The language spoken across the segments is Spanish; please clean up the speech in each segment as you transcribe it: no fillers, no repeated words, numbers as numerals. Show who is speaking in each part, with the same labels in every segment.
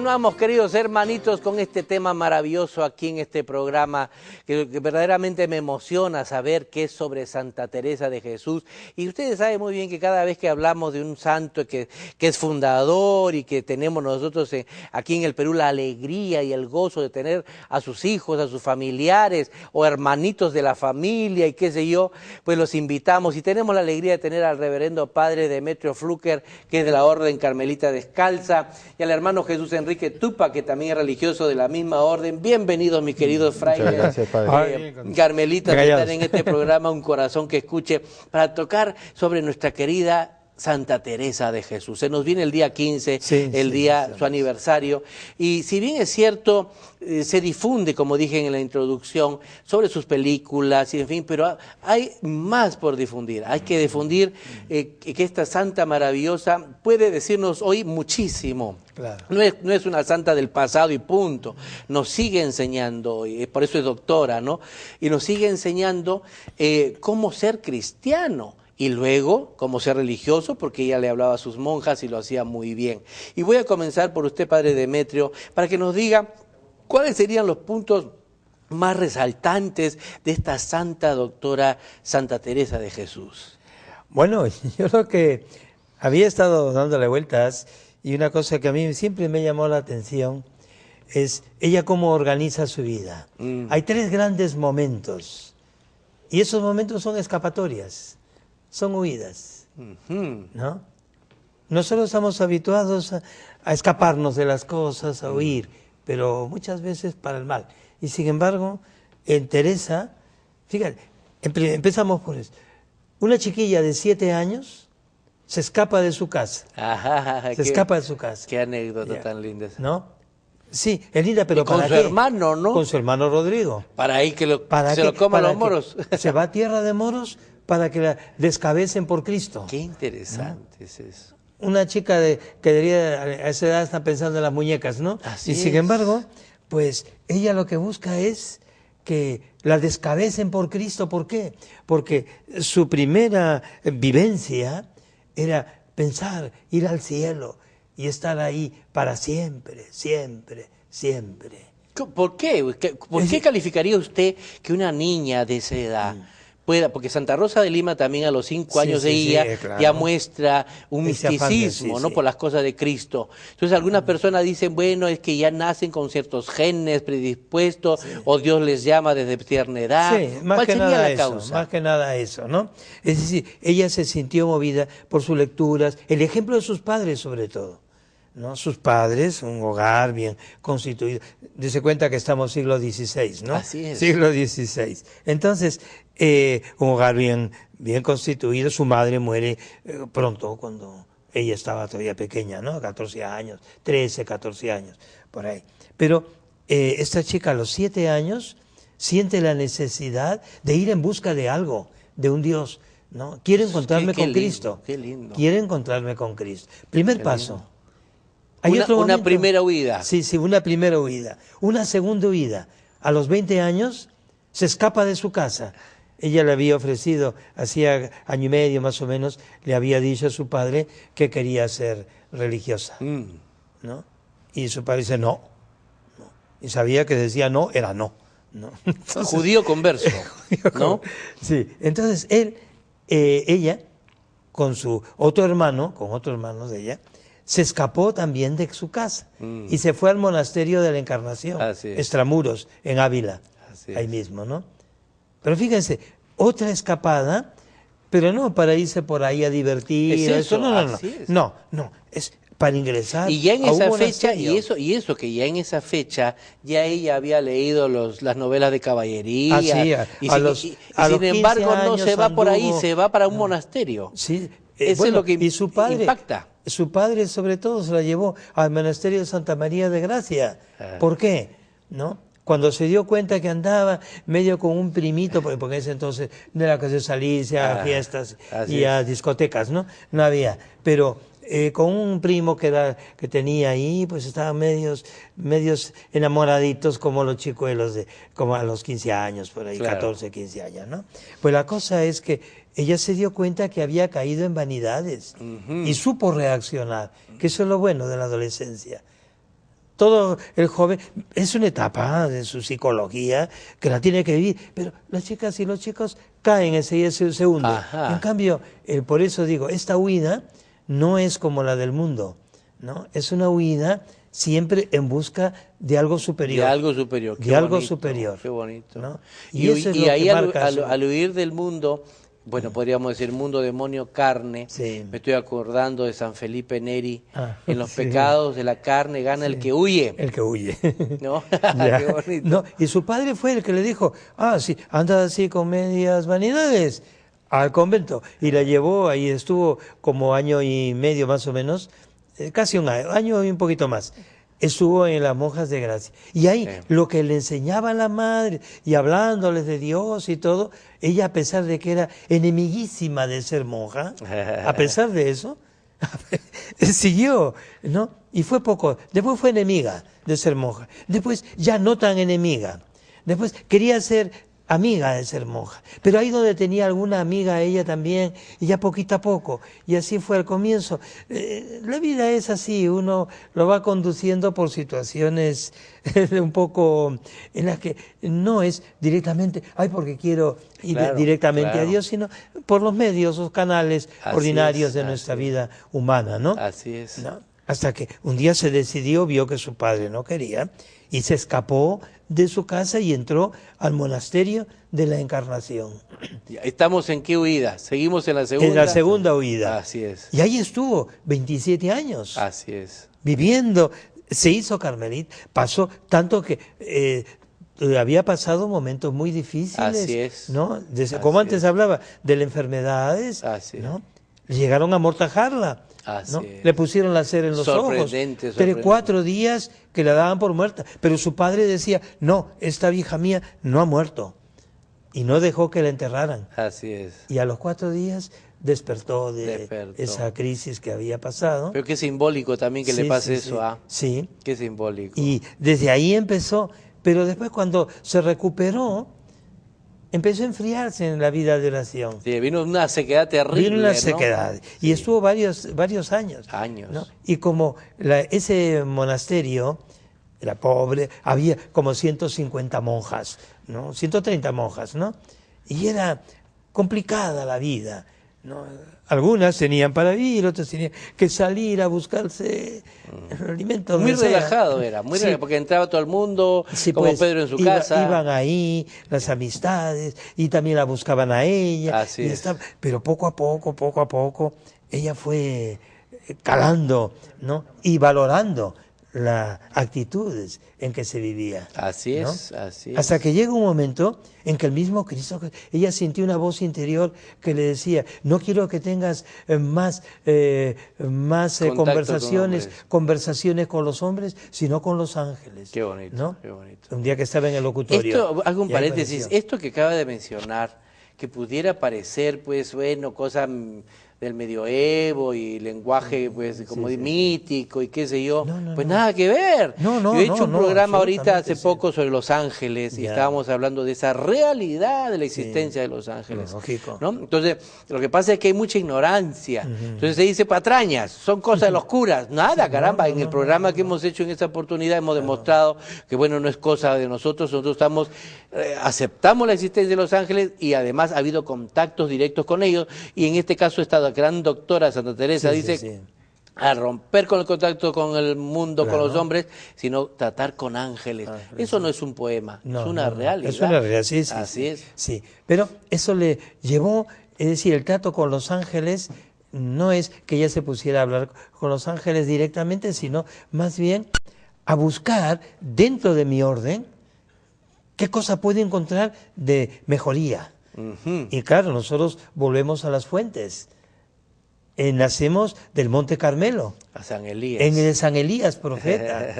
Speaker 1: Continuamos, queridos hermanitos, con este tema maravilloso aquí en este programa que verdaderamente me emociona saber que es sobre Santa Teresa de Jesús. Y ustedes saben muy bien que cada vez que hablamos de un santo que es fundador y que tenemos nosotros aquí en el Perú la alegría y el gozo de tener a sus hijos, a sus familiares o hermanitos de la familia y qué sé yo, pues los invitamos y tenemos la alegría de tener al reverendo padre Demetrio Flucker, que es de la Orden Carmelita Descalza, y al hermano Jesús Enrique Tupa, que también es religioso de la misma orden. Bienvenidos, mis queridos frailes,
Speaker 2: gracias, padre.
Speaker 1: carmelitas, que están en este programa, Un Corazón que Escuche, para tocar sobre nuestra querida Santa Teresa de Jesús. Se nos viene el día 15, su aniversario, y si bien es cierto, se difunde, como dije en la introducción, sobre sus películas, y en fin, pero hay más por difundir. Hay que difundir que esta santa maravillosa puede decirnos hoy muchísimo. Claro. No es una santa del pasado y punto. Nos sigue enseñando hoy, por eso es doctora, ¿no? Y nos sigue enseñando cómo ser cristiano. Y luego, como ser religioso, porque ella le hablaba a sus monjas y lo hacía muy bien. Y voy a comenzar por usted, padre Demetrio, para que nos diga cuáles serían los puntos más resaltantes de esta santa doctora Santa Teresa de Jesús.
Speaker 2: Bueno, yo lo que había estado dándole vueltas, y una cosa que a mí siempre me llamó la atención, es ella cómo organiza su vida. Hay tres grandes momentos, y esos momentos son escapatorias. Son huidas, ¿no? Nosotros estamos habituados a escaparnos de las cosas, a huir, pero muchas veces para el mal. Y sin embargo, en Teresa, fíjate, empezamos por eso. Una chiquilla de 7 años se escapa de su casa. Escapa de su casa.
Speaker 1: Qué anécdota tan linda esa.
Speaker 2: ¿No? Sí, es linda, pero
Speaker 1: ¿para qué? Con su hermano, ¿no?
Speaker 2: Con su hermano Rodrigo.
Speaker 1: Para ahí que se lo coman los moros.
Speaker 2: Se va a tierra de moros para que la descabecen por Cristo.
Speaker 1: Qué interesante es eso.
Speaker 2: Una chica que a esa edad está pensando en las muñecas, ¿no?
Speaker 1: Así
Speaker 2: sin embargo, pues ella lo que busca es que la descabecen por Cristo. ¿Por qué? Porque su primera vivencia era pensar, ir al cielo y estar ahí para siempre, siempre, siempre.
Speaker 1: ¿Por qué? ¿Por qué calificaría usted que una niña de esa edad pueda? Porque Santa Rosa de Lima también a los 5 años de ella claro, ya muestra un misticismo, ¿no? Por las cosas de Cristo. Entonces algunas personas dicen, bueno, es que ya nacen con ciertos genes predispuestos o Dios les llama desde tierna edad. ¿Cuál sería la causa?
Speaker 2: Más que nada eso, ¿no? Es decir, ella se sintió movida por sus lecturas, el ejemplo de sus padres sobre todo, ¿no? Sus padres, un hogar bien constituido. Dese cuenta que estamos siglo XVI, ¿no?
Speaker 1: Así es.
Speaker 2: Siglo XVI. Entonces, un hogar bien constituido. Su madre muere pronto, cuando ella estaba todavía pequeña, ¿no? 14 años, 13, 14 años, por ahí. Pero esta chica a los 7 años siente la necesidad de ir en busca de algo, de un Dios, ¿no? Quiere encontrarme con Cristo.
Speaker 1: Qué lindo.
Speaker 2: Quiere encontrarme con Cristo. Primer paso.
Speaker 1: Lindo. Una primera huida.
Speaker 2: Sí, una primera huida. Una segunda huida. A los 20 años se escapa de su casa. Ella le había ofrecido, hacía año y medio más o menos, le había dicho a su padre que quería ser religiosa, ¿no? Y su padre dice no. Y sabía que decía no, era no.
Speaker 1: Entonces, judío converso, ¿no?
Speaker 2: Sí, entonces ella, con su otro hermano, con otro hermano de ella, se escapó también de su casa y se fue al monasterio de la Encarnación, Extramuros, en Ávila, ahí mismo, ¿no? Pero fíjense, otra escapada, pero no para irse por ahí a divertir, no, es para ingresar.
Speaker 1: Y ya en esa fecha, y eso que ya en esa fecha, ya ella había leído las novelas de caballería, y sin embargo no se va por ahí, se va para un monasterio.
Speaker 2: Sí,
Speaker 1: eso es lo que
Speaker 2: y su padre,
Speaker 1: impacta.
Speaker 2: Su padre sobre todo se la llevó al monasterio de Santa María de Gracia. ¿Por qué? ¿No? Cuando se dio cuenta que andaba medio con un primito, porque en ese entonces no era que se salirse a fiestas y a discotecas, ¿no? No había. Pero con un primo que tenía ahí, pues estaban medios enamoraditos como los chicuelos, como a los 15 años, por ahí, 14, 15 años, ¿no? Pues la cosa es que ella se dio cuenta que había caído en vanidades y supo reaccionar, que eso es lo bueno de la adolescencia. todo el joven, es una etapa de su psicología que la tiene que vivir, pero las chicas y los chicos caen y se hunden. En cambio, por eso digo, esta huida no es como la del mundo, ¿no? Es una huida siempre en busca de algo superior.
Speaker 1: De algo superior.
Speaker 2: De algo superior.
Speaker 1: Qué bonito.
Speaker 2: ¿No?
Speaker 1: Y ahí al huir del mundo, bueno, podríamos decir mundo, demonio, carne, me estoy acordando de San Felipe Neri, en los pecados de la carne gana el que huye.
Speaker 2: El que huye.
Speaker 1: ¿No? Qué bonito.
Speaker 2: No, y su padre fue el que le dijo, sí, anda así con medias vanidades al convento. Y la llevó, ahí estuvo como año y medio más o menos, casi un año y un poquito más. Estuvo en las monjas de gracia. Y ahí lo que le enseñaba a la madre y hablándoles de Dios y todo, ella a pesar de que era enemiguísima de ser monja, a pesar de eso, siguió, ¿no? Y fue poco. Después fue enemiga de ser monja. Después ya no tan enemiga. Después quería ser amiga de ser monja, pero ahí donde tenía alguna amiga ella también, y ya poquito a poco, y así fue al comienzo. La vida es así, uno lo va conduciendo por situaciones un poco en las que no es directamente, porque quiero ir directamente a Dios, sino por los medios, los canales ordinarios de nuestra vida humana, ¿no?
Speaker 1: Así es.
Speaker 2: ¿No? Hasta que un día se decidió, vio que su padre no quería, y se escapó de su casa y entró al monasterio de la Encarnación.
Speaker 1: ¿Estamos en qué huida? ¿Seguimos en la segunda?
Speaker 2: En la segunda huida.
Speaker 1: Así es.
Speaker 2: Y ahí estuvo 27 años.
Speaker 1: Así es.
Speaker 2: Viviendo. Se hizo carmelita. Pasó tanto que había pasado momentos muy difíciles.
Speaker 1: Así es.
Speaker 2: ¿No? Como antes hablaba de las enfermedades.
Speaker 1: Así es.
Speaker 2: ¿No? Llegaron a amortajarla. ¿No? Le pusieron la cera en los ojos. 4 días que la daban por muerta. Pero su padre decía, no, esta hija mía no ha muerto. Y no dejó que la enterraran.
Speaker 1: Así es.
Speaker 2: Y a los 4 días despertó de esa crisis que había pasado.
Speaker 1: Pero qué simbólico también que le pase eso.
Speaker 2: Sí.
Speaker 1: Qué simbólico.
Speaker 2: Y desde ahí empezó. Pero después cuando se recuperó, empezó a enfriarse en la vida de oración.
Speaker 1: Sí, vino una sequedad terrible.
Speaker 2: Vino una sequedad. Y estuvo varios años. ¿No? Y como ese monasterio era pobre, había como 150 monjas, ¿no? 130 monjas, ¿no? Y era complicada la vida, ¿no? Algunas tenían para vivir, otras tenían que salir a buscarse alimentos.
Speaker 1: Muy relajado era, muy relajado, porque entraba todo el mundo, como pues, Pedro en su casa.
Speaker 2: Iban ahí las amistades y también la buscaban a ella.
Speaker 1: Así es.
Speaker 2: Pero poco a poco, ella fue calando, ¿no? Y valorando las actitudes en que se vivía.
Speaker 1: Así es,
Speaker 2: ¿no?
Speaker 1: así es.
Speaker 2: Hasta que llega un momento en que el mismo Cristo, ella sintió una voz interior que le decía, no quiero que tengas más conversaciones con los hombres, sino con los ángeles.
Speaker 1: Qué bonito,
Speaker 2: ¿no?
Speaker 1: qué bonito.
Speaker 2: Un día que estaba en el locutorio.
Speaker 1: Hago un paréntesis, esto que acaba de mencionar, que pudiera parecer, pues, bueno, cosa del medioevo y lenguaje pues como mítico y qué sé yo, nada que ver. Yo he hecho un programa ahorita hace poco sobre los ángeles y estábamos hablando de esa realidad de la existencia de los ángeles. ¿No? Entonces, lo que pasa es que hay mucha ignorancia. Entonces se dice patrañas, son cosas de los curas. Nada, caramba, en el programa que hemos hecho en esta oportunidad hemos demostrado que bueno, no es cosa de nosotros aceptamos la existencia de los ángeles y además ha habido contactos directos con ellos y en este caso esta gran doctora Santa Teresa dice a romper con el contacto con el mundo, con los hombres, sino tratar con ángeles. Eso no es un poema, es una realidad.
Speaker 2: Es una realidad, sí.
Speaker 1: Así es.
Speaker 2: Sí, pero eso le llevó, es decir, el trato con los ángeles no es que ella se pusiera a hablar con los ángeles directamente, sino más bien a buscar dentro de mi orden qué cosa puede encontrar de mejoría. Y claro, nosotros volvemos a las fuentes. Nacemos del Monte Carmelo.
Speaker 1: A San Elías.
Speaker 2: En el San Elías, profeta.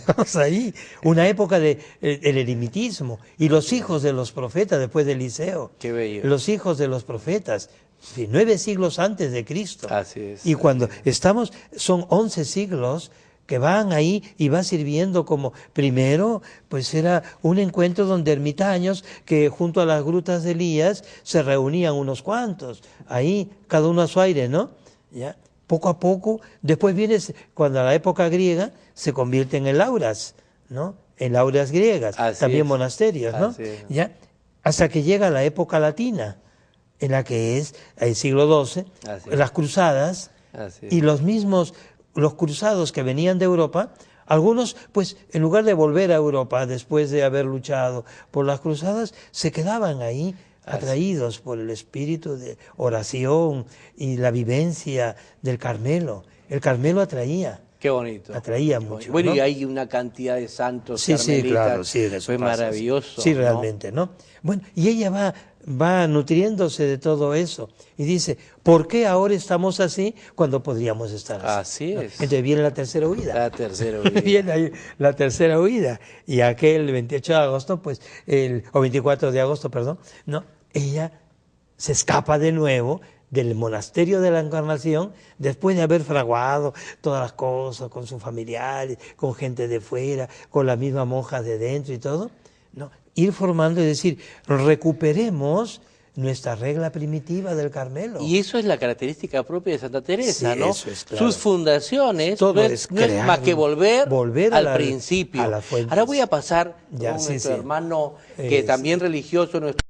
Speaker 2: Vamos ahí. Una época del eremitismo. Y los hijos de los profetas después de Eliseo.
Speaker 1: Qué bello.
Speaker 2: Los hijos de los profetas. 9 siglos antes de Cristo.
Speaker 1: Así es.
Speaker 2: Y cuando estamos, son 11 siglos que van ahí y va sirviendo como, primero, pues era un encuentro donde ermitaños que junto a las grutas de Elías se reunían unos cuantos, ahí cada uno a su aire, ¿no? ¿Ya? poco a poco, después viene, cuando a la época griega, se convierten en lauras, ¿no? En lauras griegas, también monasterios, ¿no? ¿Ya? Hasta que llega la época latina, en la que es el siglo XII, las cruzadas, y los cruzados que venían de Europa, algunos, pues, en lugar de volver a Europa después de haber luchado por las cruzadas, se quedaban ahí, atraídos por el espíritu de oración y la vivencia del Carmelo. El Carmelo atraía.
Speaker 1: Qué bonito.
Speaker 2: Atraía mucho.
Speaker 1: Bueno,
Speaker 2: ¿no?
Speaker 1: Y hay una cantidad de santos carmelitas.
Speaker 2: Sí, claro, sí, eso
Speaker 1: fue
Speaker 2: pasa,
Speaker 1: maravilloso.
Speaker 2: Sí, realmente, ¿no? Bueno, y ella va nutriéndose de todo eso. Y dice, ¿por qué ahora estamos así cuando podríamos estar así?
Speaker 1: Así
Speaker 2: ¿no?
Speaker 1: es.
Speaker 2: Entonces viene la tercera huida.
Speaker 1: La tercera huida.
Speaker 2: Viene ahí la tercera huida. Y aquel 28 de agosto, pues, o 24 de agosto, perdón, ¿no? Ella se escapa de nuevo del monasterio de la Encarnación, después de haber fraguado todas las cosas con sus familiares, con gente de fuera, con la misma monja de dentro y todo, ¿no? Ir formando y decir, recuperemos nuestra regla primitiva del Carmelo.
Speaker 1: Y eso es la característica propia de Santa Teresa,
Speaker 2: sí,
Speaker 1: ¿no?
Speaker 2: Eso es, claro.
Speaker 1: Sus fundaciones
Speaker 2: todo
Speaker 1: no es más que volver al principio.
Speaker 2: A las fuentes.
Speaker 1: Ahora voy a pasar
Speaker 2: ya,
Speaker 1: con nuestro hermano que también religioso, nuestro